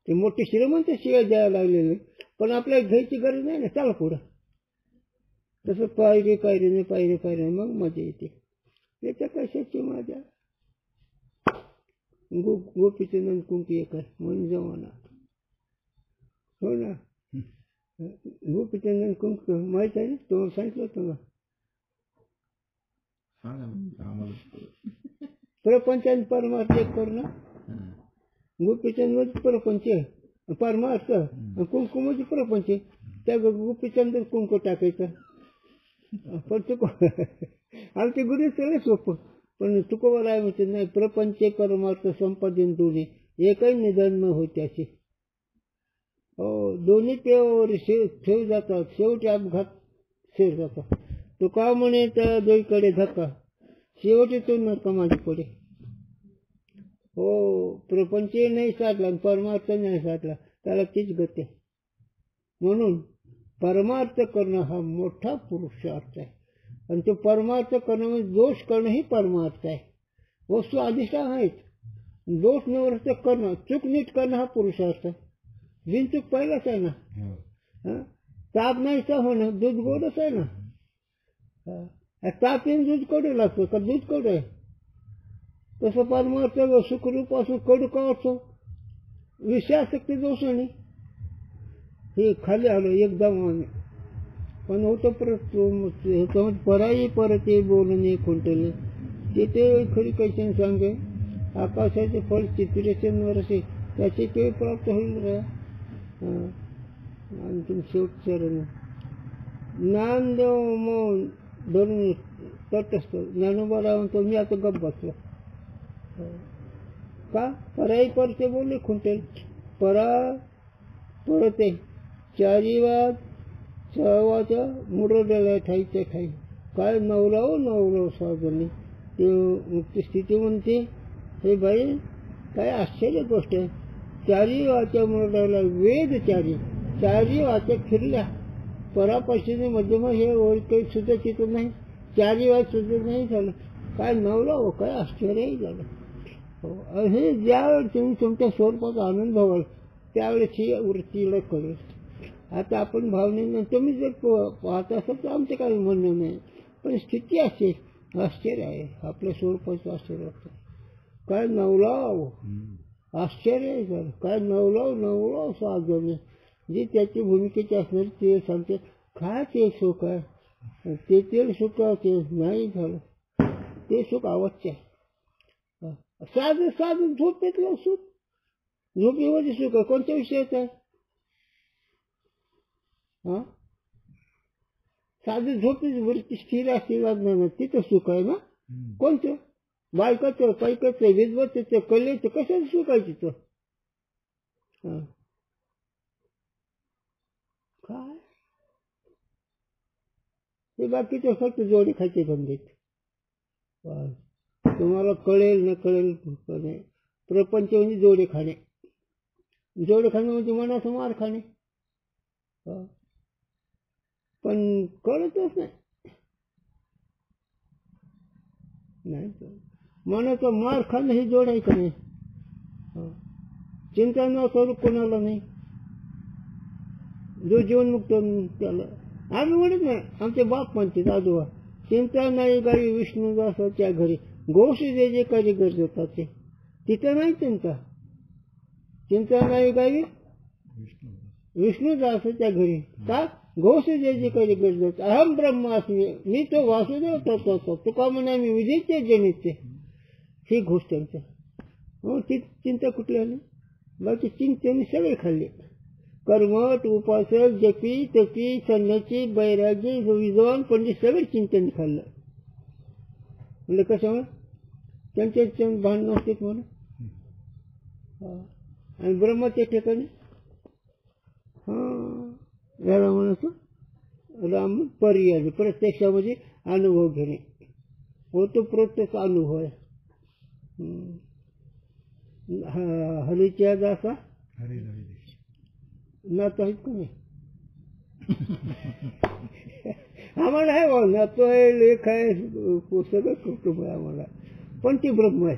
C: ते मोठे श्रीमंत शिवाय द्यायला लागलेले पण आपल्याला घ्यायची गरज नाही ना. चला पुढं तसं पायरी मग मजा येते. त्याच्या कशाची मजा? गोपीचं नंद कुंकी एक आहे म्हणून जमाना. हो ना, गोपीचं नंद कुंक माहित आहे ना, तुम्हाला सांगितलं होतं ना. प्रपंच आणि परमार्थ एक कर ना. गोपीचंद प्रपंच आहे, परमार्थ कुंकू म्हणजे प्रपंच. त्या गोपीचंद कुंकू टाकायचं. पण आमचे गुरु सगळे सोपं. पण तुकोबाला म्हणते नाही, प्रपंच परमार्थ संपादन दोन्ही एकही निधन न होते असे. हो, दोन्ही तेवर ठेव जातात, शेवटी अपघात शेर जातात. तुका म्हणे तर दोईकडे धक्का, शेवटी तो नरकामध्ये पडे. हो, प्रपंच नाही साधला परमार्थ नाही साधला त्याला तीच गती. म्हणून परमार्थ करणं हा मोठा पुरुषार्थ आहे. आणि तो परमार्थ करणं म्हणजे दोष करणं ही परमार्थ आहे. वस्तू अधिष्ठान आहेत, दोष निवृत्त करणं, चूक नीट करणं हा पुरुषार्थ आहे. बिनचूक पहिलाच आहे ना. ताप नाही होणं, दूध गोडच आहे ना. ताप येऊन दूध कडू लागतं का? दूध कडू आहे. तसं परमार्थ सुखरूप असून कडू का वाटतो? विषयासक्ती दोषाने हे खाली आलं एकदम. पण होतं परत पराई परते बोलणे खुंटले, तिथे खरी कैसे सांगे. आकाशाचे फळ चित्रेशन वर्षे त्याचे ते प्राप्त होईल. आणि तुम्ही शेवट चरण ज्ञान देव मौन धरून तटस्थ. ज्ञानोबा म्हणतो मी आता गप्प बसलो. का? पराई परते बोलले खुंटेल. परते चारी वाद सहवाच्या मुरडल्या ठाईच्या ठाई. काय नवराव साधने ते मुक्त स्थिती म्हणते. हे बाई काय आश्चर्य गोष्ट आहे. चारी वाच्या मुरडल्या वेद चारी वाच्या फिरल्या. परापाशीने मध्यम हे ओळ काही सुद्धा चित्र नाही. चारी वाद सुद्धा नाही झालं. काय नवराव, काय आश्चर्यही झालं. हो, हे ज्यावेळेस तुम्ही तुमच्या स्वरूपाचा आनंद व्हाल त्यावेळेस ही वृत्तीला कळेल. आता आपण भावनेनं तुम्ही जर पाहत असाल तर आमचं काही म्हणणं नाही. पण स्थिती असे आश्चर्य आहे. आपल्या स्वरूपाचं आश्चर्य वाटतं. काय नवलाव, आश्चर्य झालं. काय नवलाव साधने जी त्याची भूमिकेची असणारी ते सांगते. काय ते सुख आहे, ते सुख ते नाही झालं. ते सुख आवश्यक आहे. साधं झोपेतलं सुख, झोपेमध्ये सुख आहे. कोणत्या विषयाचं आहे? साधं झोपेच वरती स्थिर असते वागणं तिथं सुख आहे ना. कोणतं? बायकाचं, पैकाचं, विद्वत्तेचं, कलेचं, कशाचं सुख आहे तिथं? काय ते बाकीचं फक्त जोडे खायचे धंदे. तुम्हाला कळेल न कळेल प्रपंच म्हणजे जोडे खाणे. जोडे खाणे म्हणजे मनाचं मार खाणे. पण कळतच नाही. मनाचा मार खाणं हे जोड आहे का नाही? चिंता न करू कोणाला नाही. जो जीवनमुक्त त्याला आम्ही म्हणत नाही. आमचे बाप म्हणते आजोबा, चिंता नाही गावी विष्णुदासाच्या घरी, गोष जे जे काही गरजेतात ते तिथं नाही चिंता नाही गावी विष्णुदासाच्या घरी. का? घोष जे जे काही गरजेत. अहम ब्रह्मास्मी, मी तो वासुदेव तत्व. तुका म्हणा मी विजेचे जनिते. ही गोष्ट त्यांच्या. हो, ती चिंता कुठली आली? बाकी चिंतेने सगळे खाल्ले. कर्मठ, उपासक, जपी, तपी, संन्यासी, बैरागी, विद्वान, पंडित सगळे चिंतेने खाल्लं. म्हणजे कशामुळे? त्यांचे भान नव्हते म्हणून. आणि ब्रह्माच्या ठिकाणी याला म्हणायचं राम पर्याय प्रत्यक्षामध्ये अनुभव घेणे. हो, तो प्रत्यक्ष अनुभव आहे. हरीच्या दासा नातं आहेत का नाही? आम्हाला आहे नातं आहे, लेख आहे, सगळं कुटुंब आहे आम्हाला. पण ती ब्रह्म आहे.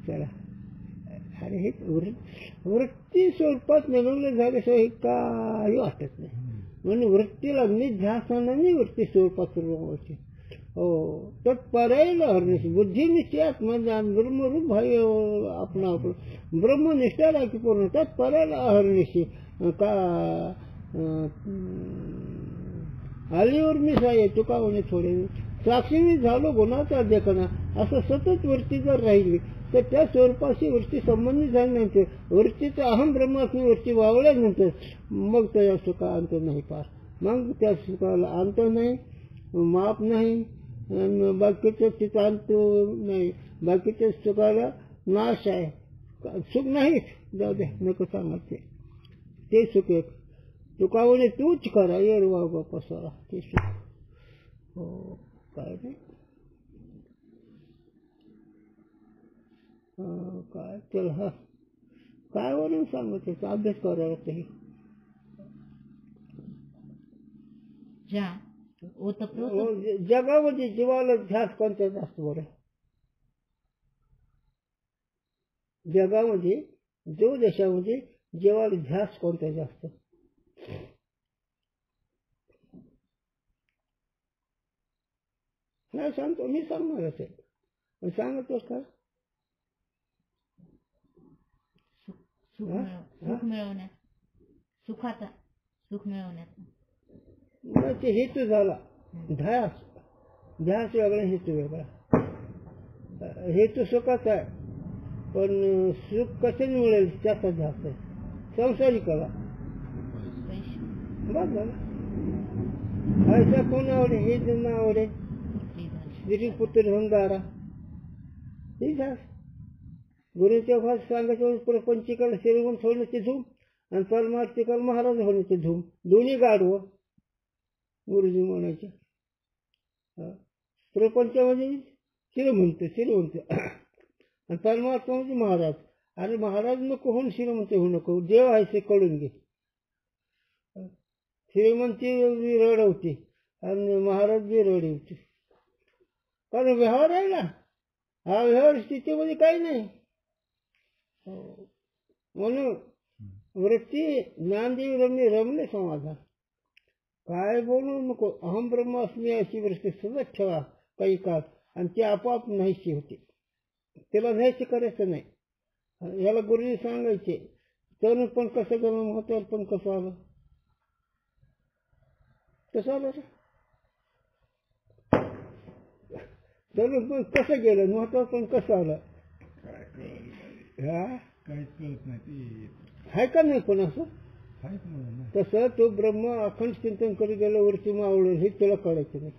C: चला, अरे हे वृत्ती स्वरूपात निघून झाल्याशिवाय काही वाटत नाही. म्हणून वृत्तीला निध्यासनाने वृत्ती स्वरूपात रूपावरची. हो तत्परायला हरनिशी बुद्धिनिष्ठी आत्मज्ञान ब्रह्मरूप भाई आपणा आपण ब्रह्मनिष्ठा राखी पूर्ण तत्परायला हरनिशी का आलीवर मी साय तुका म्हणे थोडे साक्षीने झालो गुणाचा देखणा असं सतत वृत्ती जर राहिली तर त्या स्वरूपाशी वृत्ती संबंधित झाल्यानंतर वृत्तीचा अहम ब्रह्मास्मी वृत्ती वावल्यानंतर मग त्या सुखा अंत नाही पार. मग त्या सुखाला अंत नाही, माप नाही, बाकीच्या तिचा अंत नाही, बाकीच्या सुखाला नाश आहे. सुख नाहीच, जाऊ दे नको सांगायचे ते सुख एक तुकावणे तूच करा येर वागा पसारा ते सुख. हो काय नाही काय चल हा काय वरून सांगत अभ्यास करायला लागतो. जगामध्ये जीवाला ध्यास कोणत्या जास्त बरं जगामध्ये जो देशामध्ये जीवाला ध्यास कोणत्या जास्त नाही सांगतो मी सांगणारच आहे पण सांगतोस का
D: सुख मिळवण्यात सुखाचा सुख मिळवण्यात
C: ते हेतू झाला ध्यास ध्यास वेगळा हेतू वेगळा. हेतू सुखाचा आहे पण सुख कशाने मिळेल त्याचा ध्यास आहे संसारिकाला बस झाला. ऐसा कोण आवडे हे ज्यांना आवडे स्त्री पुत्र धनदारा हे ध्यास. गुरुच्या भाषेत सांगायचं प्रपंचिकाला श्रीमंत होण्याची धूम आणि परमार्थिकाला महाराज होण्याची धूम दोन्ही गाढवं गुरुजी म्हणायचे. प्रपंचामध्ये श्रीमंत आणि परमात्मा म्हणजे महाराज. आणि महाराज नको होऊन श्रीमंत होऊ नको देव आहे ते कळून घे. श्रीमंती रडवते आणि महाराज बी रडवते कारण व्यवहार आहे ना हा व्यवहार स्थितीमध्ये काही नाही. म्हणून वृत्ती ज्ञानदेवी रमणे समाधान काय बोलू नको अहम ब्रह्मास्मी अशी वृत्ती सतत ठेवा काही काळ आणि ती आपोआप नाहीशी होते. त्याला नाहीशी करायचं नाही. याला गुरुजी सांगायचे तरुण पण कसं गेलं महत्वाचं पण कसं आलं कसं आलं तरुण पण कसं गेलं महत्वाचं पण कसं आलं
E: काहीच कळत नाही
C: आहे का नाही पण असं तसं तो ब्रह्म अखंड चिंतन करी गेलं वरती मावळेल हे तुला कळायचं नाही.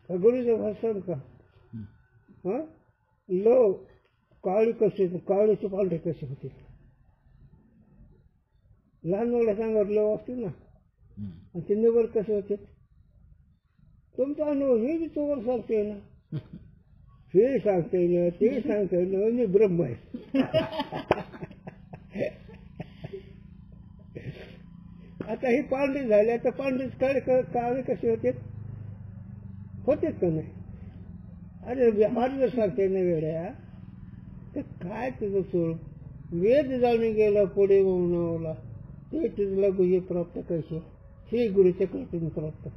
C: गुरुचं भाषण का हा लो काळी कशी काळीचे पांढरे कसे होते लहान मुलं सांगा लो असतील ना आणि ते निवड कसे होते तुमचा अनुभव हे बी तुम्हाला सांगते ना हे सांगता येईल ते सांगता येईल म्हणजे ब्रह्म आहे. आता ही पांढरी झाली आता पांढरीच काळे कसे होतेच का नाही. अरे व्यवहार सांगता येईल वेड्या तर काय तुझं सोड वेद जाणून गेला पुढे म्हणूनला ते तुझला गुहे प्राप्त कसे श्री गुरुच्या कृपेने प्राप्त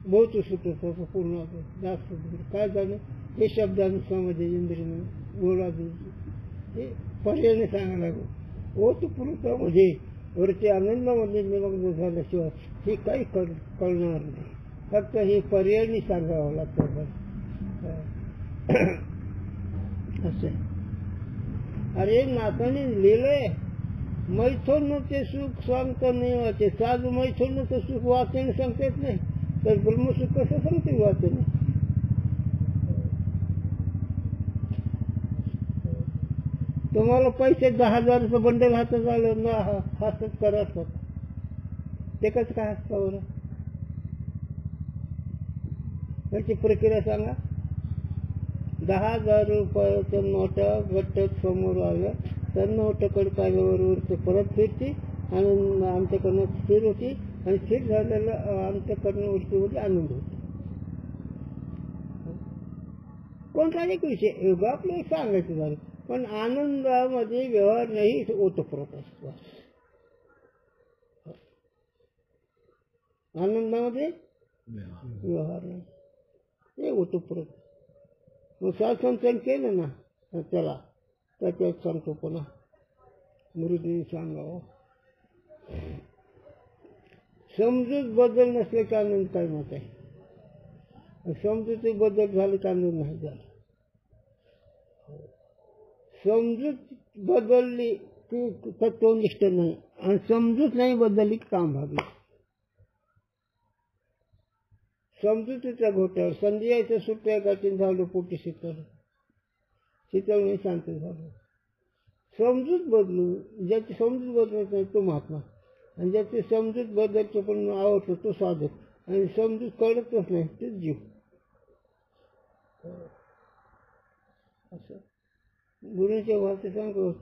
C: बहुत सुख पूर्ण जास्त काय जाणं हे शब्दाने समाधी इंद्रिय बोला हे पर्यायाने सांगायला लागू ओ तू पुरुषामध्ये वरती आनंदामध्ये निमग्न झाल्याशिवाय हे काही कळणार नाही. फक्त हे पर्यायाने सांगावं लागतं असं. अरे नाथाने लिहिलंय मैथुनाचे सुख सांगता नाही वाचे साधू मैथुनाचं सुख वाचन सांगता येत नाही तर ब्रह्मसुख कसं सांगते वाचन. तुम्हाला पैसे 10,000 बंडल हातात आलं ना हातात करत ते कसं काय असतं बरं त्याची प्रक्रिया सांगा. 10,000 रुपयाचं नोटा घट्ट समोर आलं तर नोट कडकाल्यावर ते परत फिरते आणि आमच्याकडनं स्थिर होती आणि स्थिर झालेलं आमच्याकडनं वृत्तीमध्ये आनंद होतो. कोणता एक विषय आपल्याला सांगायचं झालं पण आनंदामध्ये व्यवहार नाही, ओतप्रोत असतो. आनंदामध्ये व्यवहार नाही, ते ओतप्रोत. मग साधसंचन केलं ना त्याला, त्याच्यात सांगतो पुन्हा मृदूने सांगावं. समजूत बदल नसल्याचा आनंद काय मत आहे? समजुती बदल झाले का आनंद नाही झाला. समजूत बदलली की तत्वनिष्ठ नाही, आणि समजूत नाही बदलली की काम भागली. समजुतीच्या घोट्यावर संधी यायचं सुट्ट्या गाठीन झालं पोटी शीतल नाही शांत झालं. समजूत बदलू, ज्याची समजूत बदलत नाही तो महात्मा, आणि ज्याची समजूत बदलतो पण आवडतो तो साधक, आणि समजूत कळतच नाही ते जीव. असं गुरुच्या भाषेत सांगतो,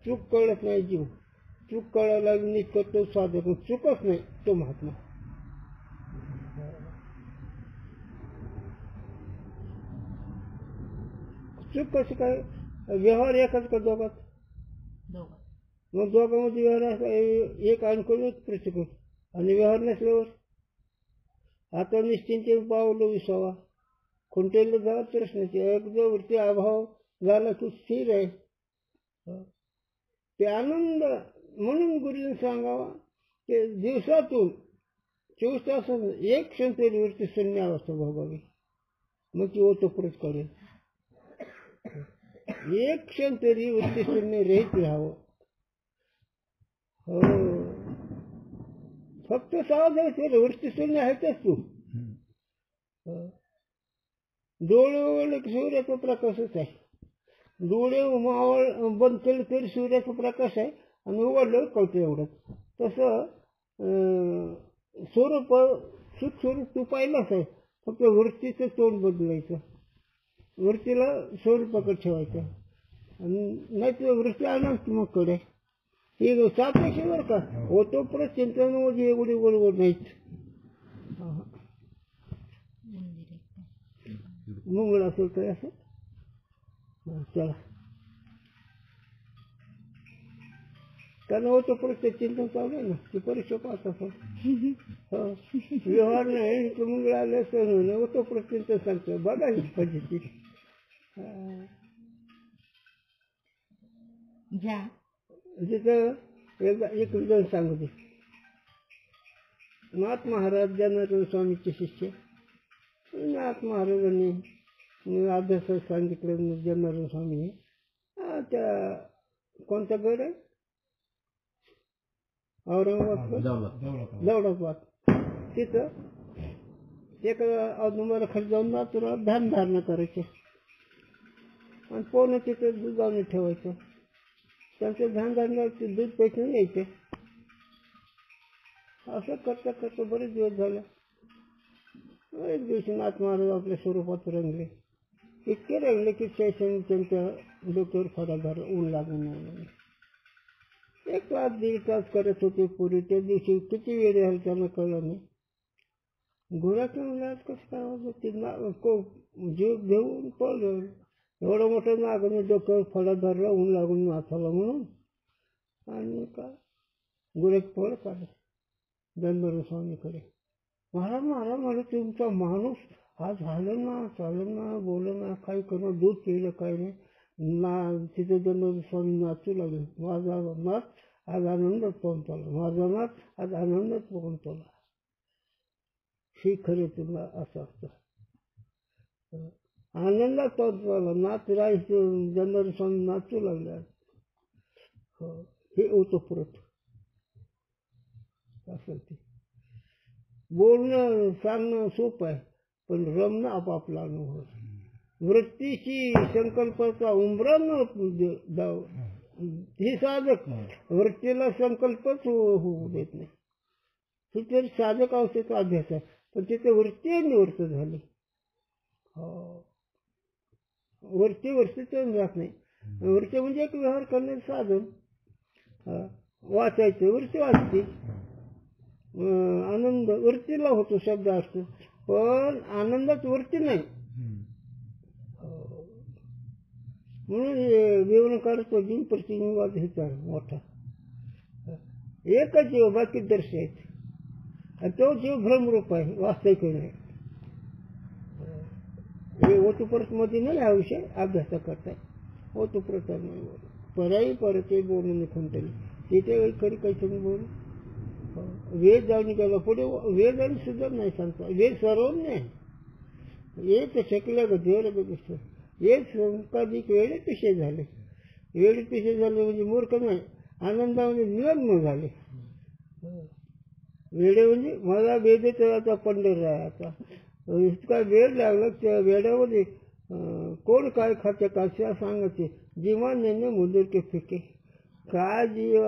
C: चूक कळत नाही जीव, चूक कळायला नीट करतो साधक, चूकच नाही तो महात्मा. चूक कशी काय? व्यवहार एकच का दोघात? मग दोघांमध्ये व्यवहार एक आणखून प्रतिकूल, आणि व्यवहार नसल्यावर आता निश्चिंते पावलं विसावा, खुंटेला जावा प्रश्नाचे. एकदा वरती अभाव झाला की स्थिर आहे ते आनंद. म्हणून गुरुजीने सांगावा की दिवसातून 24 तासात एक क्षण तरी वरती शून्य अवस्था भोगावी, मग ती ओतप्रोत करेल. एक क्षण तरी वरती शून्य रहित राहावं. हो, फक्त सावधान वरती शून्य आहेतच तू. डोळे उघडले की सूर्याचा प्रकाशच आहे. डोळे मावळ बंद केले तरी सूर्याचा प्रकाश आहे, आणि उघडलं कळतं एवढंच. तसं स्वरूप स्वरूप तू पाहिलंच आहे, फक्त वृत्तीचं तोंड बदलायचं, वृत्तीला स्वरूपाकडे ठेवायचं, आणि नाही तर वृत्ती आणत मग कडे. हे सापेक्ष बरं का, ओतप्रोत चिंतनामध्ये एवढी बरोबर नाहीत. मंगळ असेल तर असं चला, कारण ओतप्रोत चिंतन चालू आहे ना, ती परीक्षा पाहत असं. व्यवहार नाही तर मंगळ आले असं ओतप्रोत चिंतन सांगतो, बघायला पाहिजे ती. तिथं एकदा एक विधान सांगू दे. नाथ महाराज जनार्दन स्वामीचे शिष्य. नाथ महाराजांनी अभ्यासात सांगितलं जनार्दन स्वामी त्या कोणता गड आहे औरंगाबाद दौलताबाद, तिथं एक औदुंबरा खाली जाऊन नातुरा ध्यान धारणा करायचे, आणि पोहणं तिथं दुधावून ठेवायचं. त्यांचं ध्यान धारणाचं दूध पेटून यायचे. असं करता करता बरेच दिवस झाले. एक दिवशी नाथ महाराज आपल्या स्वरूपात रंगले. इतके रंगले की शैक्षणिक त्यांच्या डोक्यावर फडा धरला, ऊन लागून नाही. 1 तास 1.5 तास करत होते पूर्वी. त्या दिवशी किती वेळ झाला त्यांना कळलं नाही. घोड्याच्या मुलात कसं काय होतं, जीव घेऊन पळलं. एवढं मोठं नागाने डोक्यावर फडा धरला, ऊन लागून नाचाला म्हणून, आणि का गुरेच पळ काढले जनार्दन स्वामीकडे. महाराज महाराज म्हणे, तुमचा माणूस आज झालं ना, चाललं ना, बोललं ना, काही करणं, दूध पिलं काही नाही ना. तिथे जनार्दन स्वामी नाचू लागले. माझा नाच आज आनंदात पोहोचला, माझा नाच आज आनंदात पोहोचला. हे खरे तुला असं असतं. आनंदात पोहोचला नाच राहायचं. जनार्दन स्वामी नाचू लागले. हे ओतप्रोत असं. ते बोलणं सांगणं सोपं आहे, पण रमणं आपापला अनुभव. वृत्तीची संकल्पाचा उंबरा हे साधक वृत्तीला संकल्पच होऊ देत नाही. ही तरी साधक अवस्थेचा अभ्यास आहे, पण तिथे वृत्ती निवृत्त झाली. वृत्तीच जात नाही. वृत्ती म्हणजे एक व्यवहार करण्याचं साधन. वाचायचं वृत्ती वाचते, आनंद वृत्तीला होतो, शब्द असतो, पण आनंदात वृत्ती नाही. म्हणून जीवनकाळाचा जीव प्रतिनिवाद ह्याचा मोठा. एकच जीव बाकी दर्श आहेत आणि तो जीव भ्रमरूप आहे, वास्तविक नाही. हे ओतुप्रत मध्ये नाही हा विषय अभ्यास करताय. ओतुप्रत पराई परते बोलून कोणतरी तिथे खरी काही बोल वेद जाऊन गेला पुढे वेद आणि सुद्धा नाही सांगता. वेद सर्व नाही एक शकल्या गतीवर दिसतो. एक संकाधिक वेळे पिशे झाले. वेळे पिशे झाले म्हणजे मूर्ख नाही, आनंदामध्ये निमग्न झाले. वेडे म्हणजे मला वेद आता पंढररायाचा इतका वेळ लागला त्या वेड्यामध्ये कोण काय खाते काश्या सांगायचे जीवन नेणे मुदूर के फिके काय जीव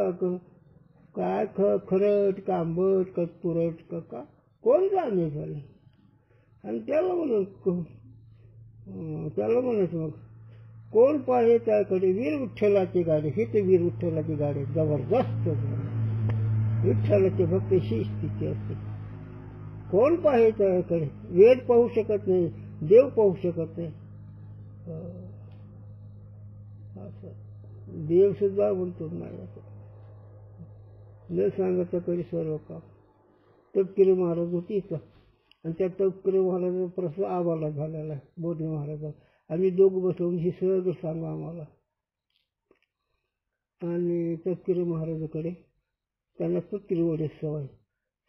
C: काय खरट का आंबट का तुरट का कोण जाणे झाले. आणि त्याला म्हणत मग कोण पाहे त्याकडे वीर विठ्ठलाची गाडी. हे तर वीर विठ्ठलाची गाडी जबरदस्त. विठ्ठलाची भक्त ही स्थिती असते. कोण पाहे त्याकडे वेद पाहू शकत नाही, देव पाहू शकत नाही. असं देव सुद्धा म्हणतो नाही असं न सांगायचं कधी सर्व काम. तपकिरी महाराज होती इथं आणि त्या तपकिरी महाराजाचा प्रश्न आम्हाला झालेला आहे. बोधे महाराजा आम्ही दोघं बसलो ही सगळं सांगा आम्हाला. आणि तपकिरी महाराजाकडे त्यांना तपकिरी वडे सवय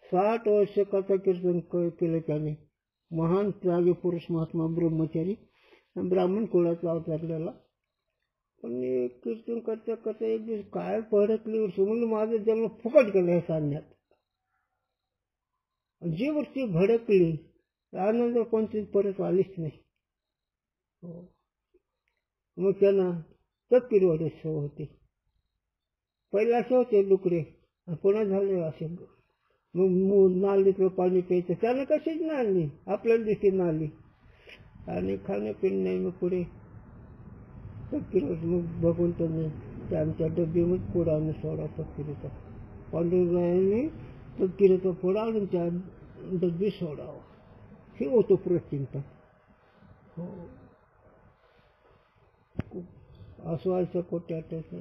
C: 60 वर्ष कथा कीर्तन केलं त्याने. महान त्यागी पुरुष महात्मा ब्रह्मचारी ब्राह्मण कुळाचा अवतारलेला. पण कीर्तन करता करता एक दिवस काय भडकली म्हणून माझा जन्म फुकट गेला हे सांगण्यात. जी वरती भडकली आनंद कोणती परत आलीच नाही. मग त्यांना तपकिरी वडे सवय होती. पहिला असे होते डुकरे पुन्हा झाले असे. मग नालीतलं पाणी प्यायचं त्यानं कशीच नाली आपल्याला दिसते नाली आणि खाणं नाही. मग पुढे मग बघून त्यांनी आमच्या डब्बीमध्ये पुढा आणून सोडा तपकिरीचा. पांडुरंगाने तपकिरीचा पुढा आणून त्या डब्बी सोडावा. हे होतं प्रचिंतन. हो असं व्हायचं कोट्या आठवत.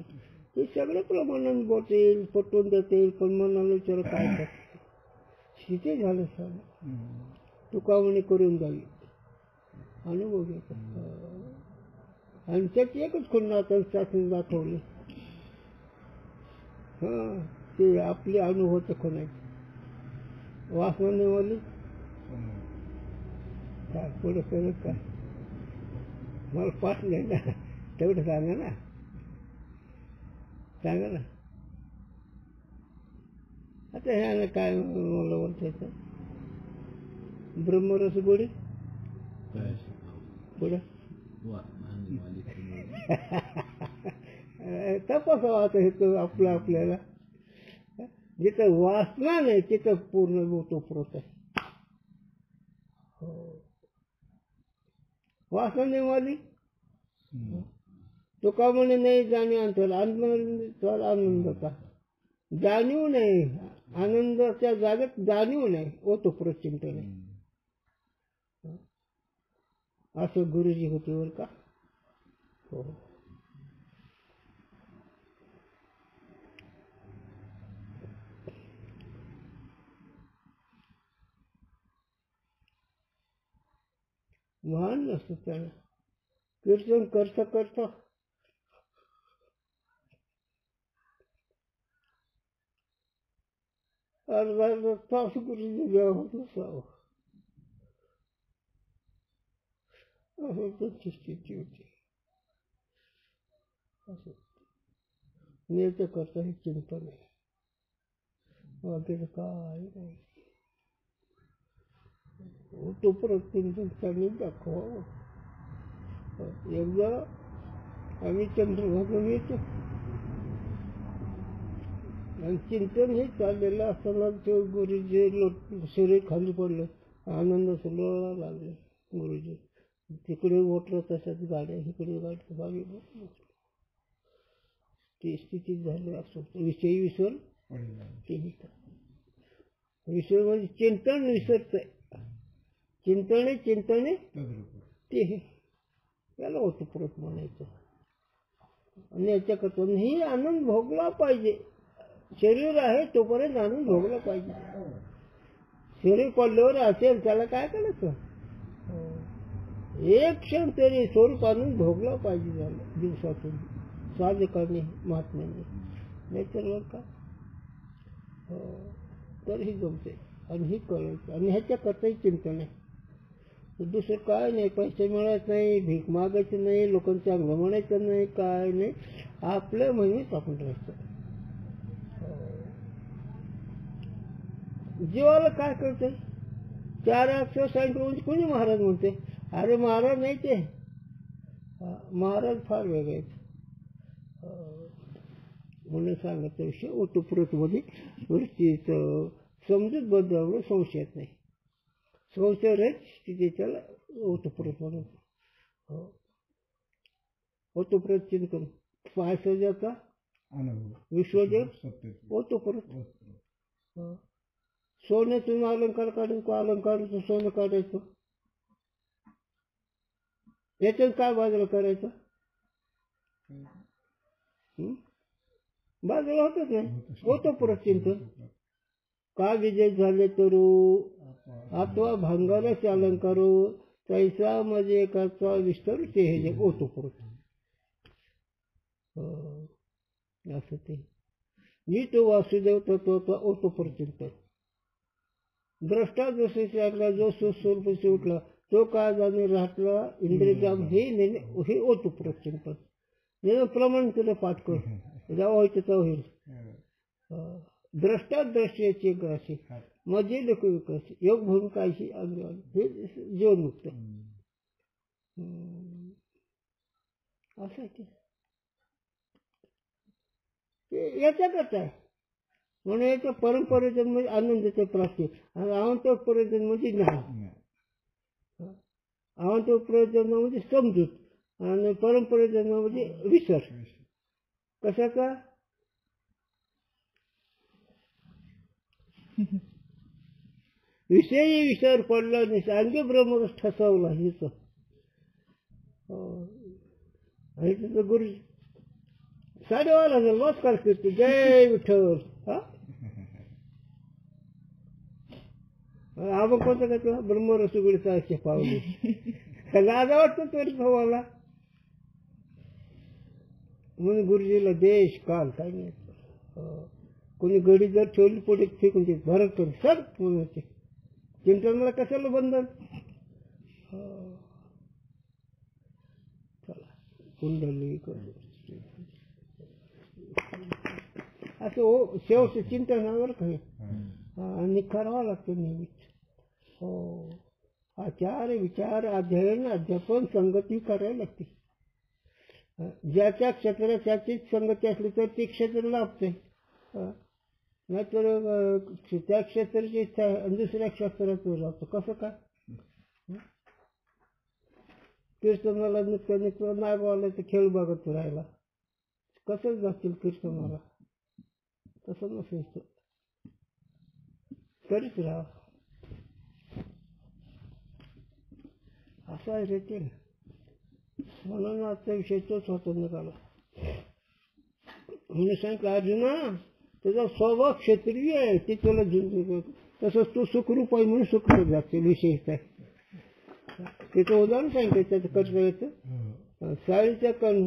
C: हे सगळं प्रमाणाने बोलता येईल, पटवून देता येईल, पण मनाला विचार काय करत शिथे झालं सगळं. तुकावणी करून जाईल अनुभव घेत. आणि त्याची एकच खुन्नातन चाचणी दाखवली. ते आपले अनुभव तर खुणायचे वासना निवडली काय पुढे करत काय मला पाठ नाही ना तेवढं सांगा ना सांगा ना. आता ह्याला काय मला बोलतायचं ब्रह्मरस गोडी पुढं तपासावा आता हे आपलं आपल्याला. जिथं वासना नाही तिथं पूर्ण ओतप्रोत आहे. वासना नाही वाली तो का म्हणे नाही जाणीव अंतर आनंद होता. जाणीव नाही आनंदाच्या जागेत जाणीव नाही ओतप्रोत चिंतन आहे. असं गुरुजी होते बर का. हो महान नसतं त्याला कीर्तन करता करता अर्धा तास गुरुजी जेव्हा होत नसावं असं त्यांची स्थिती होती. असं नेतं करता हे चिंतन आहे वगैरे काय नाही. तो चिंतन त्यांनी दाखवावं. एकदा आम्ही चंद्रभागेला येतो आणि चिंतन हे चाललेलं असताना ते गुरुजी सूर्य खाली पडलं आनंद सुलवायला लागले. गुरुजी तिकडे मोटर तशाच गाड्या इकडे गाड्या बागे ती स्थिती झाली. असं विषयी विसर विसर म्हणजे चिंतन विसरतंय. चिंतने ते त्याला ओतप्रोत म्हणायचं. आणि याच्याकरता ही आनंद भोगला पाहिजे. शरीर आहे तोपर्यंत आनंद भोगला पाहिजे. शरीर पडल्यावर असेल त्याला काय करायचं. एक क्षण तरी स्वरूप आनंद भोगला पाहिजे झालं दिवसातून साधकाने महात्म्याने. नाही तर का तर ही जमते आणि ही करायचं. आणि ह्याच्याकरताही चिंतन आहे. दुसरं काय नाही. पैसे मिळत नाही, भीक मागायचं नाही, लोकांचं चांगलं म्हणायचं नाही, काय नाही. आपल्या महिन्यात आपण राहायचं. जीवाला काय कळतंय. 4 अक्षर सांगितलं म्हणजे कोणी महाराज म्हणते. अरे महाराज नाही ते, महाराज फार वेगळे आहेत म्हणून सांगायचा विषय ओतप्रोतमध्ये वरतीच समजूत बदलावं संशयात नाही. संशय रहित स्थिती त्याला ओतप्रोत म्हणून. ओतप्रोत चिंतन पाय सजाचा विश्वजग ओतप्रोत. सोन्यातून अलंकार काढायचं, अलंकारातून सोनं काढायचं. याच्यात काय बाजूला करायचं. बाजूला होतच नाही. होतो परत चिंतन. का विजय झाले तरू अथवा भांगारच अलंकारो तैसा मध्ये एकाचा विस्तार ते हे जग होतो परत. असं ते मी तो वासुदेव तत्वाचा होतो परत चिंतन. द्रष्टा जसे लागला जो स्वरूप उठला तो का जाणे राहतला इंद्रियजाम हे होतो परत चिंतन. प्रमाण तुला पाठ कर जेव्हा व्हायचं तेव्हा होईल. द्रष्टा द्रष्ट्याची अशी मध्ये लोक विकास योग भूमिका अशी हे जीवनमुक्त असं याच्याकरता आहे. म्हणून याच्या परंपरेजन म्हणजे आनंदाच्या प्राप्ती आणि अवंत प्रयोजन म्हणजे नाही. अवंत प्रयोजन म्हणजे समजूत आणि परंपरेजन म्हणजे विसर. कशाचा विषयी विसर पडला नाही. सांगे ब्रह्मरस ठसवला हिच आणि तिथं गुरु 12,000 नमस्कार करते. जय विठ्ठल. आपण कोणतं काय तुला ब्रह्मरस उघडीचा असे पावले लाजा वाटतो तरी भावाला. म्हणून गुरुजीला देश काल काय नाही. कोणी गडी जर ठेवली पुढे फेकून ते भरत करून सर म्हणायचे चिंतन मला कशाला बंधन. चला कुंडली असं शेवटचं चिंतनावर काही आणि करावं लागतं नेहमीच. हो आचार विचार अध्ययन अध्यापन संगती करायला लागते. ज्याच्या क्षेत्रात त्याचीच संगती असली तर ते क्षेत्र लाभते. नाहीतर त्या क्षेत्राची इच्छा आहे आणि दुसऱ्या क्षेत्रात लाभतो. कसं काय. कीर्तनाला नुकतं नागवाला तर खेळ बघत राहिला कसं जातील कीर्तनाला. तसं नसायचं. तरीच राहा असं आहे रे ते. म्हणून आजचा विषय तोच होतो निघाला. म्हणून सांगितलं अर्जुना तुझा स्वभाव क्षेत्रीय आहे ते तुला तसंच तू सुखरूप आहे म्हणून सुखरूप जातील विशेष आहे. त्याचं उदाहरण सांगितलं त्याचं कर्तव्याचं. साळीच्या कण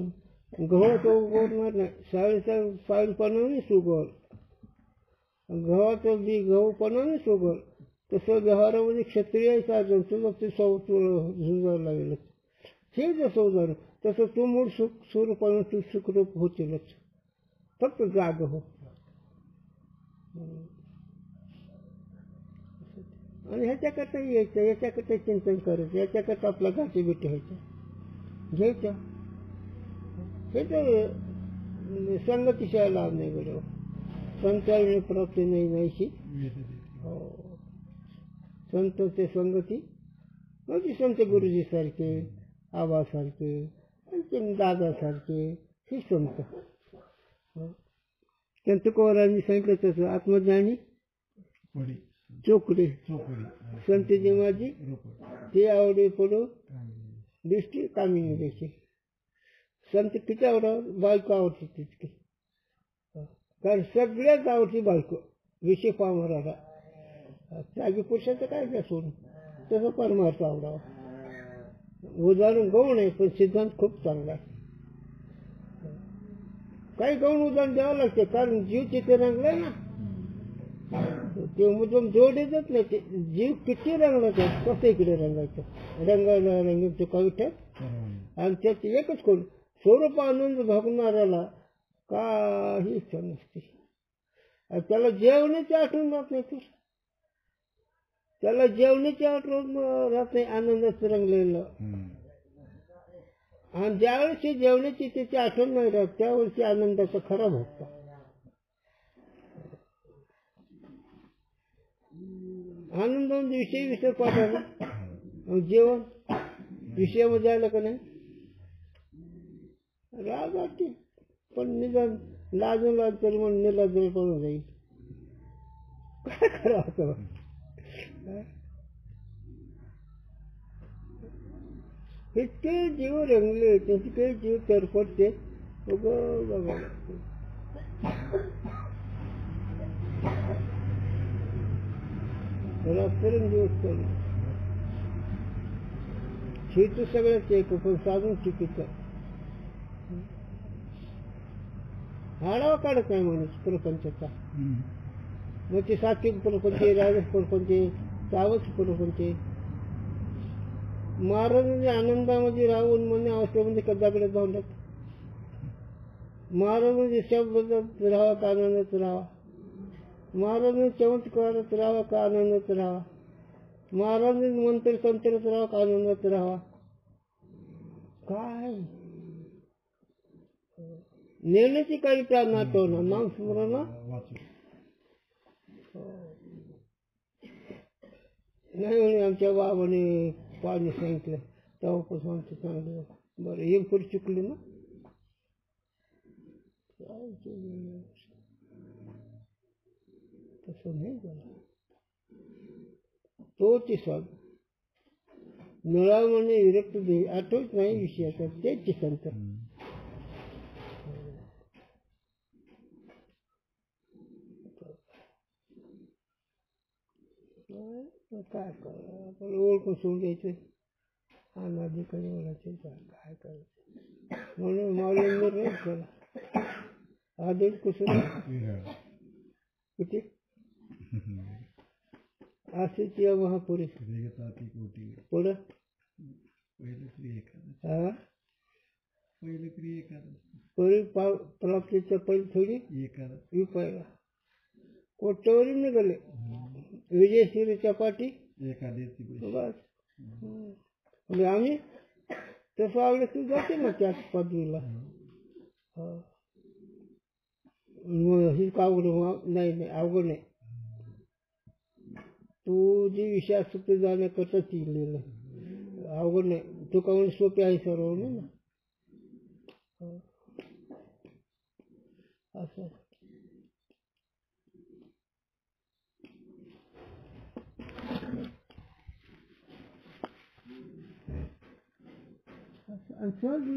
C: गव्हाचं उगवणार नाही. साळीच्या पाणीपणाने सुगवल गव्हाचं बी गहूपणाने सुगवल. तसं व्यवहारामध्ये क्षत्रिय साधन तुझं ते झुंजायला लागेल. हे जसं उदाहरण तसं तू मूळ स्वरूपाने तू सुखरूप होतीलच. फक्त जाग हो. आणि ह्याच्याकरता यायचं याच्याकरता चिंतन करायचं याच्याकरता आपला घाटी बिटी व्हायचं घ्यायचं. हे तर संगतीशिवाय लाभ नाही बरोबर. संतांनी प्राप्ती नाही नाहीशी. हो संत ते संगती म्हणजे संत गुरुजी सारखे आबासारखे आणि दादासारखे हे संत. त्यांचं कोरांनी सांगितलं तसं आत्मज्ञानी चोकडी संतजी माझी ते आवडी पडो दृष्टी कामिनी देखील. संत किती आवडावं, बायको आवडते तितकी. कारण सगळ्यात आवडती बायको विषय पामराला. त्यागी पुरुषाचं काय काय सोडून तसं परमार्थ आवडावं. उदाहरण गौण आहे पण सिद्धांत खूप चांगला आहे. काही गौण उदाहरण द्यावं लागते कारण जीव तिथे रंगलाय ना. ते मुद्दाम जोडीतच नाही, ते जीव किती रंगलायचा कसं इकडे रंगायचं, रंगायला रंगायचं कविता. आणि त्यात एकच कोण स्वरूप आनंद भोगणाऱ्याला काही इच्छा नसते. त्याला जेवणाची आठवण राहत नाही, त्याला जेवणाची आठवण राहत नाही, आनंदाच रंगलेलं. आणि ज्यावेळेस जेवणाची त्याची आठवण नाही राहत त्यावेळेस आनंदाचा खरा भोगता. आनंद म्हणजे विषय पाठायला, जेवण विषयामध्ये आलं का नाही राग वाटते. पण निदान लाजून लाज तरी म्हणून निलाजून पण जाईल. काय करावं इतके जीव रंगले, तितके जीव तरफडते. बघा रात्रन दिवस चालू शेतू सगळ्याच एक पण साधून चुकीचं. आढावा काढत नाही माणूस प्रपंचाचा. मग ते सात्विक प्रपंच, राजस प्रपंच, तावस प्रपंच. महाराजांनी आनंदामध्ये राहून म्हणजे अवस्थेमध्ये कदाकडे बांधत. महाराजांनी शब्दात राहावा का आनंदात राहावा, महाराजांनी चमत्कारात राहावा का आनंदात राहावा, महाराजांनी मंत्र तंत्रात राहावा का आनंदात राहावा. काय नेण्याची काही प्रार्थना आठवणार, नाम स्मरण नाही म्हणे. आमच्या बाबाने पाणी सांगितलं तेव्हापासून आमचं चांगलं. बरं हे पुढे चुकली ना. तसं नाही झालं. तो ती सांग नळा म्हणे विरक्त दे आठवत नाही विषयाचा तेच संत. काय आपण ओळखून सोडून द्यायचं, अनाधिकारी ओळखायचं, काय करायचं म्हणून मला निर्णय केला. आदर कुसुम किती असेच या महापुरुष पुढं प्राप्तीच्या पहिले थोडी विपायला कोट्यावरी निघाले. विजयश्रीच्या पाठी बस. म्हणजे आम्ही तसं आवडलं की जाते ना त्या पदवीला. ही अवघड नाही, अवघड नाही. तू जी विषय असतो ते जाण्याकरता लिहिलेलं अवघड नाही. तू का म्हणजे सोपे आहे सर्व ना असं. सहज